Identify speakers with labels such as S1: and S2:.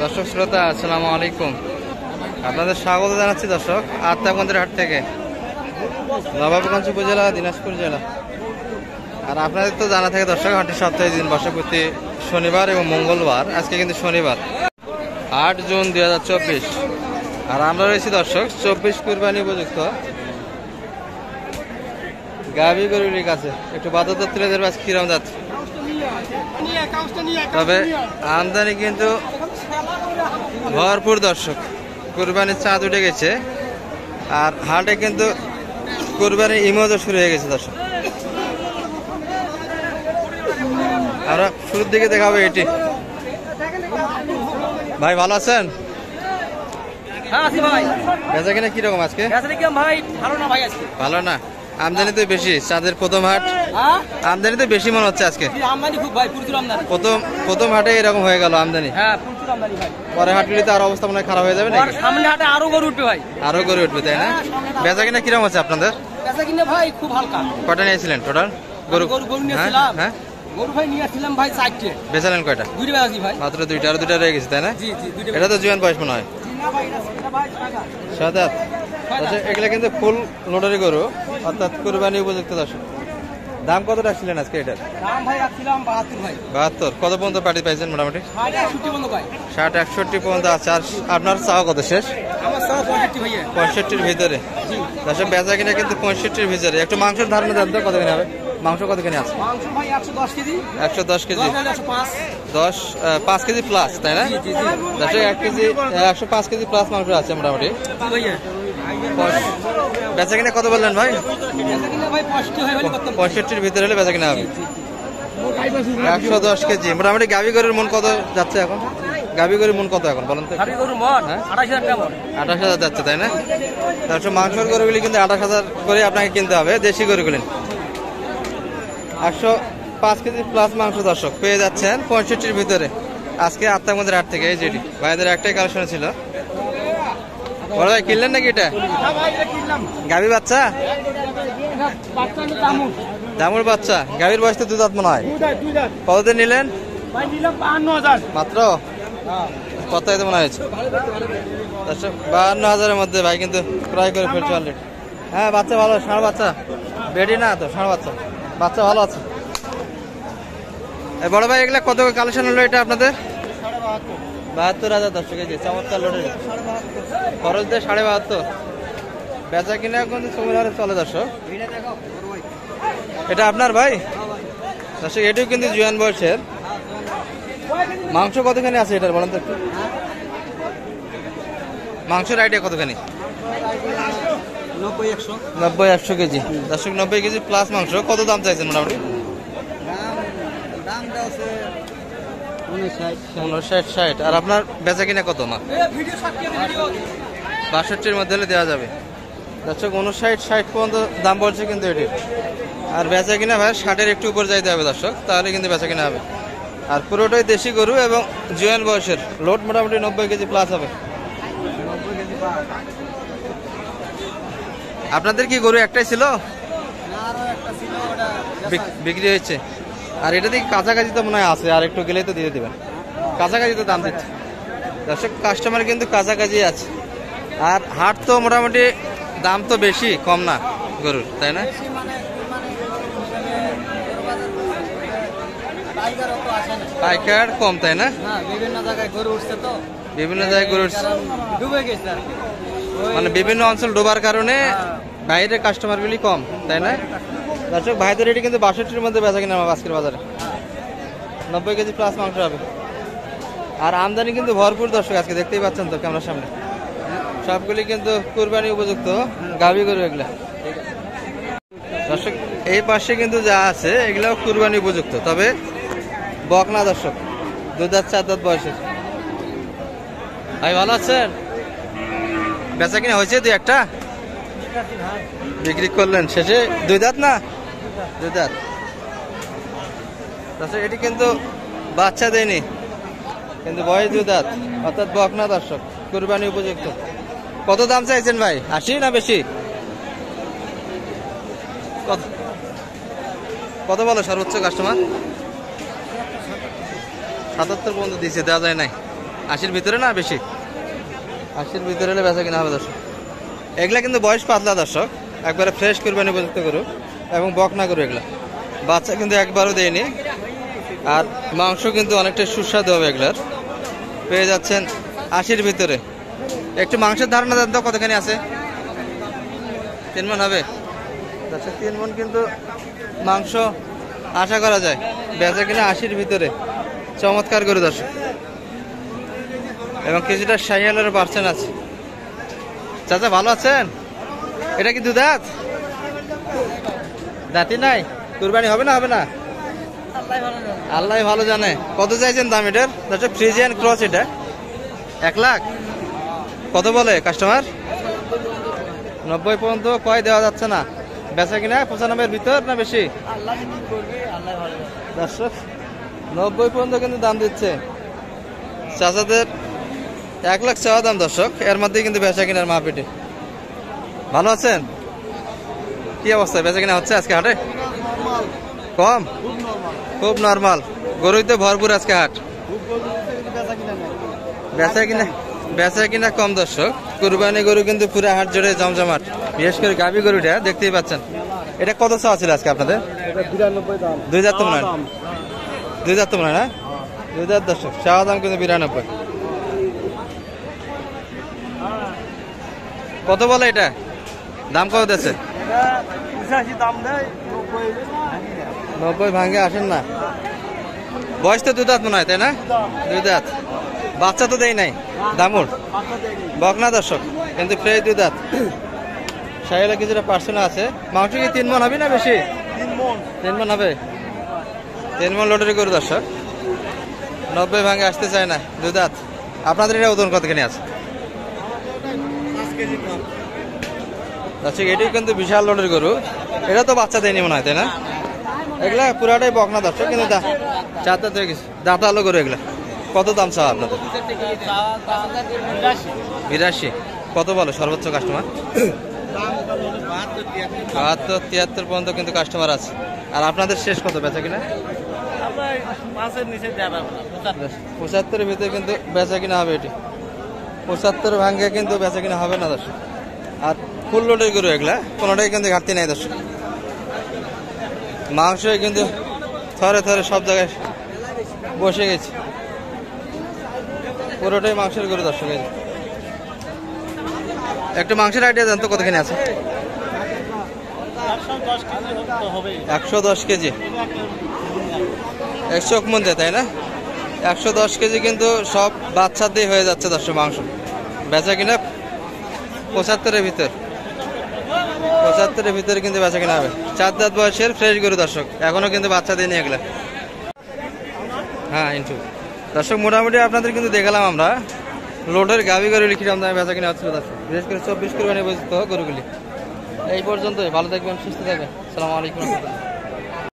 S1: দর্শক শ্রোতা আসসালামু আলাইকুম, আপনাদের স্বাগত জানাচ্ছি দর্শক আত্মাগঞ্জের হাট থেকে, নবাবগঞ্জ উপজেলা, দিনাজপুর জেলা। আর আপনাদের তো জানা থাকে দর্শক, হাটটি সপ্তাহে দিন বসে প্রতি শনিবার এবং মঙ্গলবার। আজকে কিন্তু শনিবার 8 জুন 2024। আর আমরা রয়েছি দর্শক 24 কুরবানি উপযুক্ত গাভী গরুর কাছে। একটু বাধ্যতা তুলে দেবে আজকে কিরম যাচ্ছে। তবে আমদানি কিন্তু ভরপুর দর্শক, কুরবানির চাঁদ উঠে গেছে। আর হাটে কিন্তু কুরবানির ইমোজও শুরু হয়ে গেছে দর্শক। আমরা শুরুর দিকে দেখাবো এটি। ভাই ভালো আছেন? বেচা কিনা কিরকম আজকে? ভালো না, আমদানি তো বেশি। চাঁদের প্রথম হাট, আমদানি তো বেশি মনে হচ্ছে আজকে। প্রথম হাটে এরকম হয়ে গেল আমদানি। পরে হাটগুলিতে আরো অবস্থা মনে হয় খারাপ হয়ে যাবে না?
S2: সামনে হাটে আরো গরু উঠবে ভাই,
S1: আরো গরু উঠবে, তাই না? বেচা কিনা কিরকম আছে আপনাদের?
S2: বেচা কিনা ভাই খুব হালকা।
S1: কটা নিয়েছিলেন টোটাল গরু?
S2: নিয়েছিলাম,
S1: হ্যাঁ
S2: গরু ভাই নিয়েছিলাম ভাই 4টে।
S1: বেচালেন কয়টা?
S2: দুইটা বেচি ভাই,
S1: মাত্র দুইটা, আর দুইটা রয়ে গেছে, তাই না?
S2: জি জি, দুইটা।
S1: এটা তো জুয়ান বয়স মনে হয়, 7 আচ্ছা, এগুলা কিন্তু ফুল লোডারি গরু, অর্থাৎ কুরবানি উপযুক্ত দর্শক। দাম কত রাখছিলেন আজকে এটার?
S2: দাম ভাই রাখছিলাম 72 ভাই।
S1: 72। কত পর্যন্ত পার্টি পাইছেন মোটামুটি?
S2: 60-61 পর্যন্ত ভাই।
S1: 60-61 পর্যন্ত আছে। আর আপনার চাওয়া কত শেষ?
S2: আমার চাও 65 ভাইয়া।
S1: 65-র ভিতরে দর্শক, বেচা কিনা কিন্তু 65-র ভিতরে। একটু মাংসের ধারণা দেন তো, কতখানি হবে মাংস? কতখানি আছে
S2: মাংস ভাই? 110 কেজি।
S1: 110 কেজি, 5 কেজি প্লাস, তাই না?
S2: জি জি জি
S1: দর্শক 1 কেজি 105 কেজি প্লাস মাংস আছে মোটামুটি।
S2: ভাইয়া।
S1: বেচা কিনা কত বললেন ভাই?
S2: বেচা কিনা ভাই 65 হয় বলে করতে।
S1: 65-র ভিতরে হলে বেচা কিনা হবে। 110 কেজি মোটামুটি। গাভী গরুর মন কত যাচ্ছে এখন? গাভী গরুর মন কত এখন বলেন তো?
S2: গাভী গরুর মন 28000 টাকা মন।
S1: 28000 যাচ্ছে, তাই না? তারপর মাংসের গরুগুলি কিন্তু 28000 করে আপনাকে কিনতে হবে, দেশি গরুগুলি। 105 কেজি প্লাস মাংস দর্শক পেয়ে যাচ্ছেন 65-র ভিতরে আজকে আত্মাগঞ্জের হাট থেকে। এই যেটি ভাইদের একটাই কালেকশন ছিল। বড় ভাই কিনলেন নাকি এটা? গাভী বাচ্চা, দামুর বাচ্চা। গাভীর বয়স তো 2 দাঁত মনে হয়। কতদিন নিলেন? মাত্র কত মনে হয়েছে? 52,000-এর মধ্যে ভাই কিন্তু ক্রয় করে ফেলছে অলরেডি। হ্যাঁ, বাচ্চা ভালো, ষাঁড় বাচ্চা, বেডি না তো, ষাঁড় বাচ্চা, বাচ্চা ভালো আছে। বড় ভাই এগুলা কত কালেকশন হলো এটা আপনাদের? 72,000 দর্শক। কেজি চমৎকার লোডের খরচ দিয়ে 72,500। বেচা কিনা কিন্তু সময় হারে চলে দর্শক। এটা আপনার ভাই দর্শক, এটিও কিন্তু জুয়ান বয়সের। মাংস কতখানি আছে এটার বলেন তো একটু? মাংসের আইডিয়া কতখানি? 90-100 কেজি দর্শক, 90 কেজি প্লাস মাংস। কত দাম চাইছেন মোটামুটি? 59-60। আর আপনার বেচা কিনা কত? না 62-র মধ্যে হলে দেওয়া যাবে দর্শক। 59-60 পর্যন্ত দাম বলছে কিন্তু এটির। আর বেচা কিনা ভাই 60-এর একটু উপর যাইতে হবে দর্শক, তাহলে কিন্তু বেচা কিনা হবে। আর পুরোটাই দেশি গরু এবং জুয়ান বয়সের। লোড মোটামুটি 90 কেজি প্লাস হবে। আপনাদের কি গরু একটাই ছিল? বিক্রি হয়েছে। আর এটা দেখি কাছাকাছি তো মনে হয় আছে, আর একটু গেলেই তো দিয়ে দেবেন। কাছাকাছি তো দাম দিচ্ছে দর্শক, কাস্টমার কিন্তু কাছাকাছি আছে। আর হাট তো মোটামুটি দাম তো বেশি, কম না গরুর, তাই না? পাইকার কম, তাই না?
S2: বিভিন্ন জায়গায় গরু উঠছে তো,
S1: বিভিন্ন জায়গায় গরু
S2: ডুবে গেছে আর কি।
S1: মানে বিভিন্ন অঞ্চল ডোবার কারণে বাইরের কাস্টমারগুলি কম, তাই না? দর্শক ভাইদের এটি কিন্তু 62-র মধ্যে বেচা কিনা আজকের বাজারে। 90 কেজি প্লাস মাংস হবে। আর আমদানি কিন্তু ভরপুর দর্শক আজকে, দেখতেই পাচ্ছেন তো ক্যামেরার সামনে। সবগুলি কিন্তু কুরবানি উপযুক্ত গাভী গরু এগুলা দর্শক। এই পাশে কিন্তু যা আছে এগুলাও কুরবানি উপযুক্ত, তবে বকনা দর্শক, 2 দাঁত 4 দাঁত বয়সের। ভাই ভালো আছেন? বেচা কিনা হয়েছে 2-1টা? বিক্রি করলেন শেষে? 2 দাঁত না? 2 দাঁত দর্শক। এটি কিন্তু বাচ্চা দেয়নি, কিন্তু বয়স 2 দাঁত, অর্থাৎ বকনা দর্শক, কুরবানি উপযুক্ত। কত দাম চাইছেন ভাই? 80 না বেশি? কত বলো সর্বোচ্চ কাস্টমার? 77 পর্যন্ত দিয়েছে, দেওয়া যায় নাই। 80-র ভিতরে না বেশি? 80-র ভিতরে হলে বেচা কিনা হবে দর্শক। এগুলা কিন্তু বয়স পাতলা দর্শক, একবারে ফ্রেশ কুরবানি উপযুক্ত গরু এবং বকনা গরু। এগুলা বাচ্চা কিন্তু একবারও দেয়নি, আর মাংস কিন্তু অনেকটা সুস্বাদু হবে। এগুলার পেয়ে যাচ্ছেন 80-র ভিতরে। একটু মাংসের ধারণা দেন তো কতখানি আছে? 3 মণ হবে দর্শক। 3 মণ কিন্তু মাংস আশা করা যায়। বেচা কিনা 80-র ভিতরে। চমৎকার গরু দর্শক, এবং কিছুটা শাহিওয়ালের পার্সেন্ট আছে। চাচা ভালো আছেন? এটা কি দুধাত? দাঁতি নাই? কুরবানি হবে না হবে না? আল্লাহ ভালো জানে। কত চাইছেন দাম এটার দর্শক? ফ্রিজিয়ান ক্রস, এটা 1 লাখ। কত বলে কাস্টমার? 90 পর্যন্ত কয় দেওয়া যাচ্ছে না। বেচা কিনা 95-এর ভিতর না বেশি দর্শক? 90 পর্যন্ত কিন্তু দাম দিচ্ছে চাচাদের। 1 লাখ চাওয়া দাম দর্শক, এর মধ্যে কিন্তু বেচা কিনার মাপিটে। ভালো আছেন? কি অবস্থা, বেচা কিনা হচ্ছে আজকে হাটে? কম, খুব নরমাল। গরুই তো ভরপুর আজকে হাট। বেচা কিনা কম দর্শক। কুরবানি গরু কিন্তু পুরো হাট জুড়ে জমজমাট। বিশেষ করে গাভী গরুটা দেখতেই পাচ্ছেন। এটা কত চাওয়া ছিল আজকে আপনাদের? 2 হাজার তো মনে হয়। 2 হাজার তো মনে হয় না? 2 হাজার দর্শক, চাওয়া দাম কিন্তু 92। কত বলে এটা দাম? কত দিচ্ছে? 90 ভাঙে আসেন না। বয়স তো 2 দাঁত মনে হয়, তাই না? 2 দাঁত। বাচ্চা তো দেয় নাই। দামুর বকনা দর্শক, কিন্তু প্রায় 2 দাঁত। শাহিওয়ালে কিছুটা পার্সেন্ট আছে। মাংস কি 3 মণ হবে না বেশি? 3 মণ হবে। 3 মণ লটারি গরু দর্শক। 90 ভাঙে আসতে চায় না, 2 দাঁত। আপনাদের এটা ওজন কতখানি আছে দর্শক? এটি কিন্তু বিশাল লটারি গরু। এটা তো বাচ্চা দেয়নি মনে হয়, তাই না? এগুলা পুরাটাই বকনা দর্শক, কিন্তু 4 দাঁত হয়ে গেছে। দাঁতালো গরু এগুলা। কত দাম চাও আপনাদের? 82। কত বলো সর্বোচ্চ কাস্টমার? 72-73 পর্যন্ত কিন্তু কাস্টমার আছে। আর আপনাদের শেষ কত বেচা কিনা? 75-এর ভিতরে কিন্তু বেচা কিনা হবে। এটি 75 ভাঙ্গে কিন্তু বেচা কিনা হবে না দর্শক। আর ফুল লোডের গরু এগুলা, কোনোটাই কিন্তু ঘাটতি নাই দর্শক। মাংস কিন্তু থরে থরে সব জায়গায় বসে গেছে, পুরোটাই মাংসের গরু দর্শক। একটু মাংসের আইডিয়া দেন তো কতখানি আছে? 110 কেজি। 100 মন দেয়, তাই না? 110 কেজি কিন্তু সব বাচ্চা দিয়ে হয়ে যাচ্ছে দর্শক মাংস। বেচা কিনা 75-এর ভিতর। 75-এর ভিতরে কিন্তু বেচা কিনা হবে। 4 দাঁত বয়সের ফ্রেশ গরু দর্শক, এখনো কিন্তু বাচ্চা দিয়ে নিয়ে এগুলা। হ্যাঁ ইন্টু দর্শক, মোটামুটি আপনাদের কিন্তু দেখালাম আমরা লোডের গাভী গরুগুলি কিরকম দামে বেচা কিনা হচ্ছিল দর্শক। বিশেষ করে 24 কুরবানি উপযুক্ত গরুগুলি। এই পর্যন্তই। ভালো থাকবেন, সুস্থ থাকবেন। আসসালামু আলাইকুম।